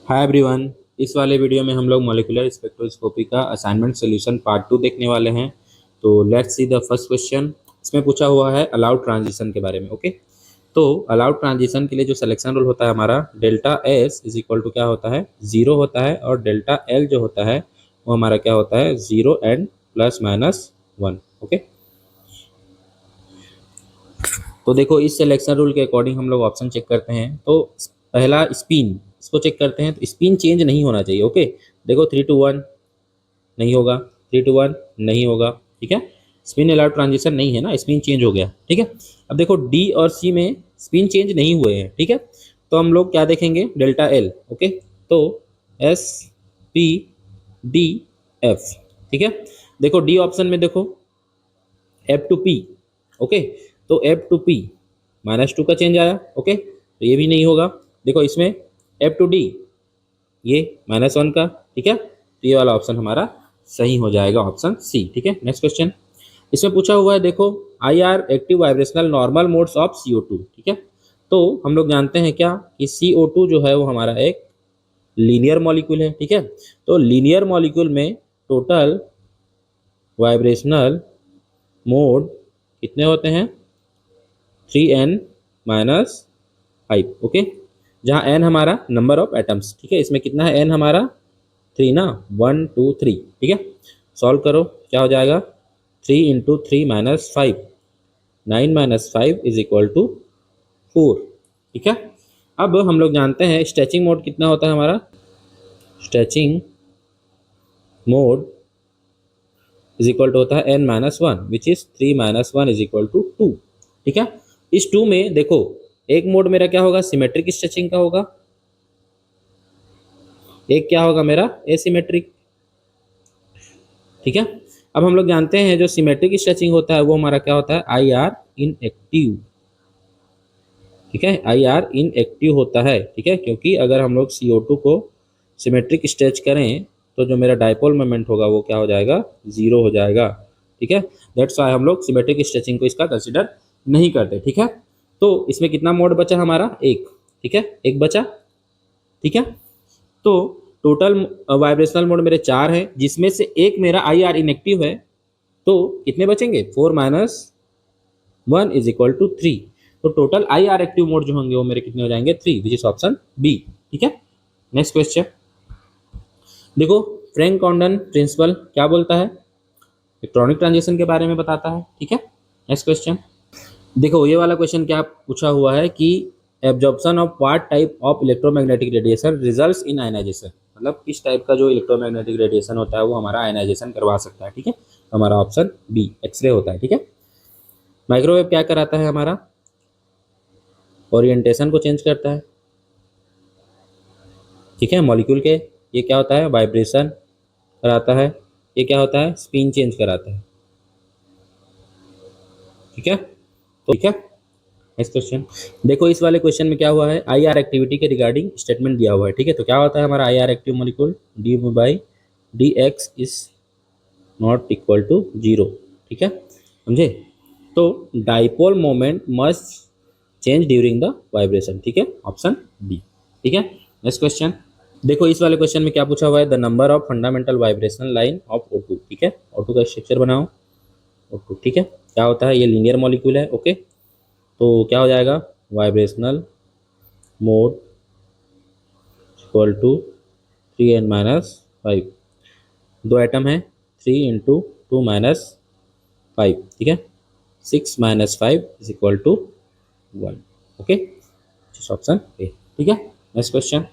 Hi everyone. इस वाले video में हम लोग मॉलिक्यूलर स्पेक्ट्रोस्कोपी का असाइनमेंट सॉल्यूशन पार्ट 2 देखने वाले हैं। तो let's see the first question. इसमें पूछा हुआ है अलाउड ट्रांजिशन के बारे में। ओके, तो अलाउड ट्रांजिशन के लिए जो सिलेक्शन रूल होता है हमारा, delta S is equal to क्या होता है, जीरो होता है, और डेल्टा एल जो होता है वो हमारा क्या होता है, zero and plus minus one. Okay, तो देखो इस सिलेक्शन रूल के अकॉर्डिंग हम लोग ऑप्शन चेक करते हैं। तो पहला स्पिन, इसको चेक करते हैं। तो स्पिन चेंज नहीं होना चाहिए। ओके, देखो 3 to 1 नहीं होगा, 3 to 1 नहीं होगा। ठीक है, स्पिन अलाउड ट्रांजिशन नहीं है ना, स्पिन चेंज हो गया। ठीक है, अब देखो डी और सी में स्पिन चेंज नहीं हुए हैं। ठीक है, तो हम लोग क्या देखेंगे, डेल्टा एल। ओके, तो एस पी डी एफ। ठीक है, देखो डी ऑप्शन में देखो एफ टू पी। ओके, तो एफ टू पी -2 का चेंज आया। ओके, तो ये भी नहीं होगा। देखो इसमें एफ टू डी, ये -1 का। ठीक है, तो ये वाला ऑप्शन हमारा सही हो जाएगा, ऑप्शन सी। ठीक है, नेक्स्ट क्वेश्चन। इसमें पूछा हुआ है देखो, आई R active vibrational normal modes of CO2। ठीक है, तो हम लोग जानते हैं क्या कि CO2 जो है वो हमारा एक लीनियर मॉलिक्यूल है। ठीक है, तो लीनियर मॉलिक्यूल में टोटल वाइब्रेशनल मोड कितने होते हैं, 3n-5। ओके, जहाँ n हमारा नंबर ऑफ एटम्स। ठीक है, इसमें कितना है n हमारा, 3 ना, 1 2 3। ठीक है, सॉल्व करो, क्या हो जाएगा, 3 × 3 - 5, 9 - 5 इज इक्वल टू 4। ठीक है, अब हम लोग जानते हैं स्ट्रेचिंग मोड कितना होता है हमारा, stretching mode is equal to होता है n-1 which is 3 - 1 is equal to 2। ठीक है, इस 2 में देखो एक मोड मेरा क्या होगा, सिमेट्रिक स्ट्रेचिंग का होगा, एक क्या होगा मेरा, एसिमेट्रिक। ठीक है, अब हम लोग जानते हैं जो सिमेट्रिक स्ट्रेचिंग होता है वो हमारा क्या होता है, आई आर इनएक्टिव। ठीक है, आई आर इनएक्टिव होता है। ठीक है, क्योंकि अगर हम लोग CO2 को सिमेट्रिक स्ट्रेच करें तो जो मेरा डायपोल मोमेंट होगा वो क्या हो जाएगा, 0 हो जाएगा। ठीक है, दैट्स वाई हम लोग सिमेट्रिक स्ट्रेचिंग को इसका कंसिडर नहीं करते। ठीक है, तो इसमें कितना मोड बचा हमारा, एक। ठीक है, एक बचा। ठीक है, तो टोटल वाइब्रेशनल मोड मेरे 4 हैं, जिसमें से एक मेरा आई आर इनएक्टिव है। तो कितने बचेंगे, 4 - 1 इज इक्वल टू 3। तो total I R active mode जो होंगे वो मेरे कितने हो जाएंगे, 3, विच इज ऑप्शन बी। ठीक है, नेक्स्ट क्वेश्चन देखो, फ्रैंक कॉन्डन प्रिंसिपल क्या बोलता है, इलेक्ट्रॉनिक ट्रांजिशन के बारे में बताता है। ठीक है, नेक्स्ट क्वेश्चन देखो, ये वाला क्वेश्चन क्या पूछा हुआ है कि absorption of what type of electromagnetic radiation results in ionization, मतलब किस टाइप का जो इलेक्ट्रोमैग्नेटिक रेडिएशन होता है वो हमारा आयनाइजेशन करवा सकता है। ठीक है, तो हमारा ऑप्शन बी, एक्सरे होता है। ठीक है, माइक्रोवेव क्या कराता है हमारा, ओरिएंटेशन को चेंज करता है। ठीक है, मॉलिक्यूल के ये क्या होता है, वाइब्रेशन कराता है। ये क्या होता है, स्पिन चेंज कराता है। ठीक है, तो ठीक है, नेक्स्ट क्वेश्चन देखो, इस वाले क्वेश्चन में क्या हुआ है, आई आर एक्टिविटी के रिगार्डिंग स्टेटमेंट दिया हुआ है। ठीक है, तो क्या होता है हमारा I R active molecule, D by D X is not equal to 0। ठीक है, समझे, तो dipole moment must change during the vibration. ठीक है, ऑप्शन बी। ठीक है, नेक्स्ट क्वेश्चन देखो, इस वाले क्वेश्चन में क्या पूछा हुआ है, the number of fundamental vibrational line of O2। ठीक है, O2 का स्ट्रक्चर बनाओ, O2। ठीक है, क्या होता है, ये लीनियर मॉलिक्यूल है। ओके, तो क्या हो जाएगा, vibrational mode equal to 3n - 5, 2 atom है, 3 × 2 - 5। ठीक है, 6 - 5 is equal to 1। Okay, option A. ठीक है, next question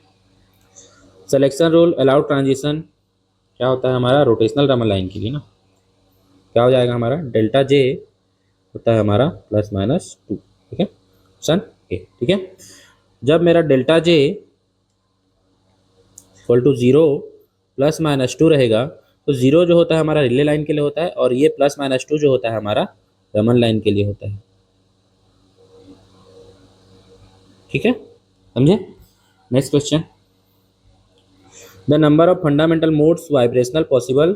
selection rule allowed transition क्या होता है हमारा, रोटेशनल रमन लाइन के लिए ना, क्या हो जाएगा हमारा, डेल्टा जे होता है हमारा +-2। ठीक है, ऑप्शन ए। ठीक है, जब मेरा डेल्टा जे इक्वल टू 0 +-2 रहेगा, तो 0 जो होता है हमारा रिले लाइन के लिए होता है, और ये +-2 जो होता है हमारा रमन लाइन के लिए होता है। ठीक है, समझे, next question the number of fundamental modes vibrational possible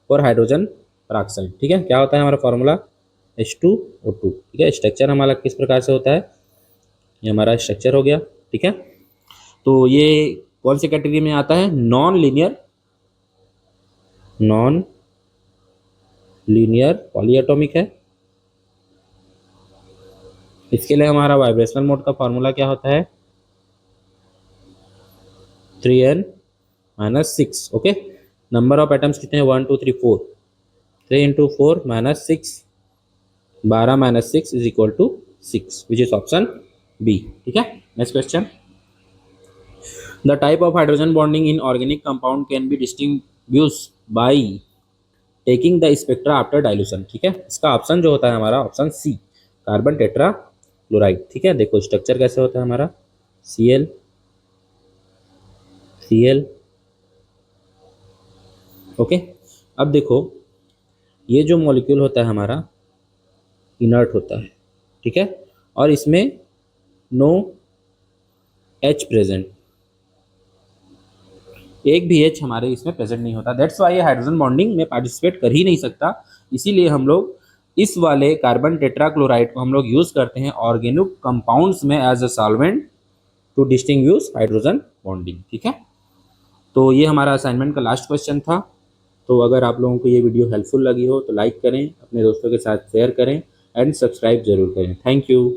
for hydrogen peroxide. ठीक है, क्या होता है हमारा फॉर्मूला, H2O2। ठीक है, स्ट्रक्चर हमारा किस प्रकार से होता है, ये हमारा स्ट्रक्चर हो गया। ठीक है, तो ये कौन से कैटेगरी में आता है? नॉन लीनियर पॉलीएटॉमिक है। इसके लिए हमारा वाइब्रेशनल मोड का फॉर्मूला क्या होता है? 3n-6। Okay, number of atoms कितने हैं? 1 2 3 4। 3 into 4 -6, 12 -6 is equal to 6, which is option B. ठीक है, next question. The type of hydrogen bonding in organic compound can be distinguished by taking the spectra after dilution. ठीक है, इसका option जो होता है हमारा option C, carbon tetrachloride. ठीक है, देखो स्ट्रक्चर कैसे होता है हमारा, Cl Cl। ओके, अब देखो ये जो मॉलिक्यूल होता है हमारा इनर्ट होता है। ठीक है, और इसमें नो H प्रेजेंट, एक भी H हमारे इसमें प्रेजेंट नहीं होता। दैट्स वाई ये हाइड्रोजन बॉन्डिंग में पार्टिसिपेट कर ही नहीं सकता। इसीलिए हम लोग इस वाले कार्बन टेट्राक्लोराइड को हम लोग यूज करते हैं ऑर्गेनिक कंपाउंड्स में as a solvent to distinguish hydrogen bonding. ठीक है, तो ये हमारा असाइनमेंट का लास्ट क्वेश्चन था। तो अगर आप लोगों को ये वीडियो हेल्पफुल लगी हो तो लाइक करें, अपने दोस्तों के साथ शेयर करें एंड सब्सक्राइब जरूर करें। Thank you.